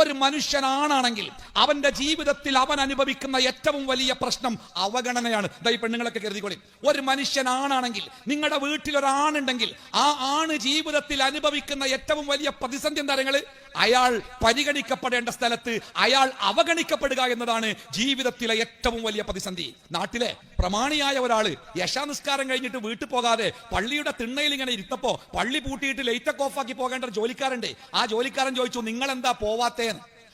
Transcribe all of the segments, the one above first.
ഒരു മനുഷ്യനാണെങ്കിൽ അവന്റെ ജീവിതത്തിൽ അവൻ അനുഭവിക്കുന്ന ഏറ്റവും വലിയ പ്രശ്നം അവഗണനയാണ്. ഈ പെണ്ണുങ്ങളൊക്കെ കരുതിക്കൊള്ളി, ഒരു മനുഷ്യനാണെങ്കിൽ നിങ്ങളുടെ വീട്ടിൽ ഒരാണുണ്ടെങ്കിൽ ആ ആണ് ജീവിതത്തിൽ അനുഭവിക്കുന്ന ഏറ്റവും വലിയ പ്രതിസന്ധി എന്താ? അയാൾ പരിഗണിക്കപ്പെടേണ്ട സ്ഥലത്ത് അയാൾ അവഗണിക്കപ്പെടുക എന്നതാണ് ജീവിതത്തിലെ ഏറ്റവും വലിയ പ്രതിസന്ധി. നാട്ടിലെ പ്രമാണിയായ ഒരാള് യശാനിസ്കാരം കഴിഞ്ഞിട്ട് വീട്ടിൽ പോകാതെ പള്ളിയുടെ തിണ്ണയിൽ ഇങ്ങനെ ഇരുത്തപ്പോ പള്ളി പൂട്ടിയിട്ട് ലൈറ്റൊക്കെ ഓഫാക്കി പോകേണ്ട ഒരു ജോലിക്കാരുണ്ട്. ആ ജോലിക്കാരൻ ചോദിച്ചു, നിങ്ങൾ എന്താ പോവാത്തേ?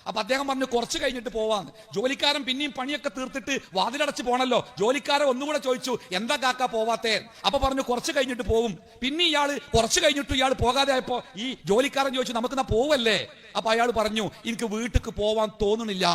അപ്പൊ അദ്ദേഹം പറഞ്ഞു, കുറച്ച് കഴിഞ്ഞിട്ട് പോവാന്ന്. ജോലിക്കാരൻ പിന്നെയും പണിയൊക്കെ തീർത്തിട്ട് വാതിലടച്ച് പോണല്ലോ. ജോലിക്കാരൻ ഒന്നുകൂടെ ചോദിച്ചു, എന്താ കാക്ക പോവാത്തേ? അപ്പൊ പറഞ്ഞു, കുറച്ച് കഴിഞ്ഞിട്ട് പോവും. പിന്നെ ഇയാള് കുറച്ച് കഴിഞ്ഞിട്ട് ഇയാൾ പോകാതെ ആയപ്പോ ഈ ജോലിക്കാരൻ ചോദിച്ചു, നമുക്കെന്നാ പോവല്ലേ? അപ്പൊ അയാൾ പറഞ്ഞു, എനിക്ക് വീട്ടിക്ക് പോവാൻ തോന്നുന്നില്ല,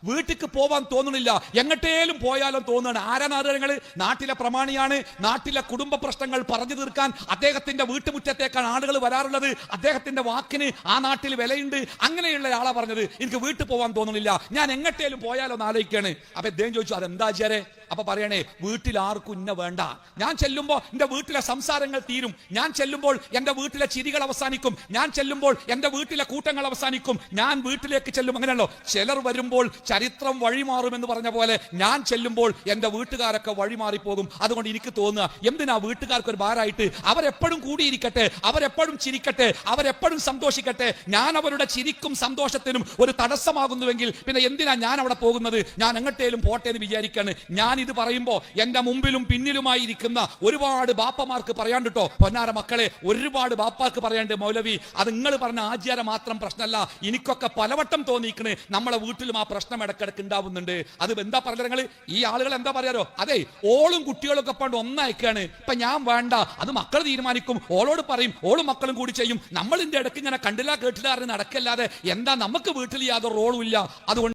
വീട്ടിക്ക് പോവാൻ തോന്നുന്നില്ല, എങ്ങട്ടേലും പോയാലും തോന്നുകയാണ്. ആരാണ്? നാട്ടിലെ പ്രമാണിയാണ്. നാട്ടിലെ കുടുംബ പ്രശ്നങ്ങൾ പറഞ്ഞു തീർക്കാൻ അദ്ദേഹത്തിന്റെ വീട്ടുമുറ്റത്തേക്കാണ് ആളുകൾ വരാറുള്ളത്. അദ്ദേഹത്തിന്റെ വാക്കിന് ആ നാട്ടിൽ വിലയുണ്ട്. അങ്ങനെയുള്ള ആളാ പറഞ്ഞത്, എനിക്ക് വീട്ടിൽ പോവാൻ തോന്നുന്നില്ല, ഞാൻ എങ്ങട്ടേലും പോയാലോ എന്ന് ആലോചിക്കാണ്. അപ്പൊ അദ്ദേഹം ചോദിച്ചു, അതെന്താ ആചാരെ? അപ്പൊ പറയണേ, വീട്ടിൽ ആർക്കും ഇന്ന വേണ്ട, ഞാൻ ചെല്ലുമ്പോൾ എന്റെ വീട്ടിലെ സംസാരങ്ങൾ തീരും, ഞാൻ ചെല്ലുമ്പോൾ എന്റെ വീട്ടിലെ ചിരികൾ അവസാനിക്കും, ഞാൻ ചെല്ലുമ്പോൾ എന്റെ വീട്ടിലെ കൂട്ടങ്ങൾ അവസാനിക്കും, ഞാൻ വീട്ടിലേക്ക് ചെല്ലും. അങ്ങനെയല്ലോ ചിലർ വരുമ്പോൾ ചരിത്രം വഴിമാറുമെന്ന് പറഞ്ഞ പോലെ ഞാൻ ചെല്ലുമ്പോൾ എന്റെ വീട്ടുകാരൊക്കെ വഴിമാറിപ്പോകും. അതുകൊണ്ട് എനിക്ക് തോന്നുക, എന്തിനാ വീട്ടുകാർക്ക് ഒരു ഭാരമായിട്ട്? അവരെപ്പോഴും കൂടിയിരിക്കട്ടെ, അവരെപ്പോഴും ചിരിക്കട്ടെ, അവരെപ്പോഴും സന്തോഷിക്കട്ടെ. ഞാൻ അവരുടെ ചിരിക്കും സന്തോഷത്തിനും ഒരു തടസ്സമാകുന്നുവെങ്കിൽ പിന്നെ എന്തിനാ ഞാൻ അവിടെ പോകുന്നത്? ഞാൻ എങ്ങട്ടേലും പോട്ടെ എന്ന് വിചാരിക്കാണ്. ഞാൻ ഇത് പറയുമ്പോ എന്റെ മുമ്പിലും പിന്നിലുമായി ഇരിക്കുന്ന ഒരുപാട് ബാപ്പമാർക്ക് പറയാണ്ട് കേട്ടോ, പൊന്നാര മക്കളെ, ഒരുപാട് ബാപ്പാർക്ക് പറയാണ്ട്. മൗലവി, അത് നിങ്ങൾ പറഞ്ഞ ആചാര മാത്രം പ്രശ്നമല്ല, എനിക്കൊക്കെ പലവട്ടം തോന്നിക്കണ് നമ്മളെ വീട്ടിലും ആ പ്രശ്നം ഇടക്കിടക്ക് ഉണ്ടാവുന്നുണ്ട്. അത് എന്താ പറഞ്ഞത്? നിങ്ങൾ ഈ ആളുകൾ എന്താ പറയാറോ? അതെ, ഓളും കുട്ടികളൊക്കെ പണ്ട് ഒന്നയക്കാണ്. ഇപ്പൊ ഞാൻ വേണ്ട, അത് മക്കൾ തീരുമാനിക്കും, ഓളോട് പറയും, ഓളും മക്കളും കൂടി ചെയ്യും. നമ്മൾ ഇതിന്റെ ഇടയ്ക്ക് ഇങ്ങനെ കണ്ടില്ല കേട്ടില്ല നടക്കല്ലാതെ എന്താ നമുക്ക് വീട്ടിൽ യാതൊരു റോളും ഇല്ല. അതുകൊണ്ട്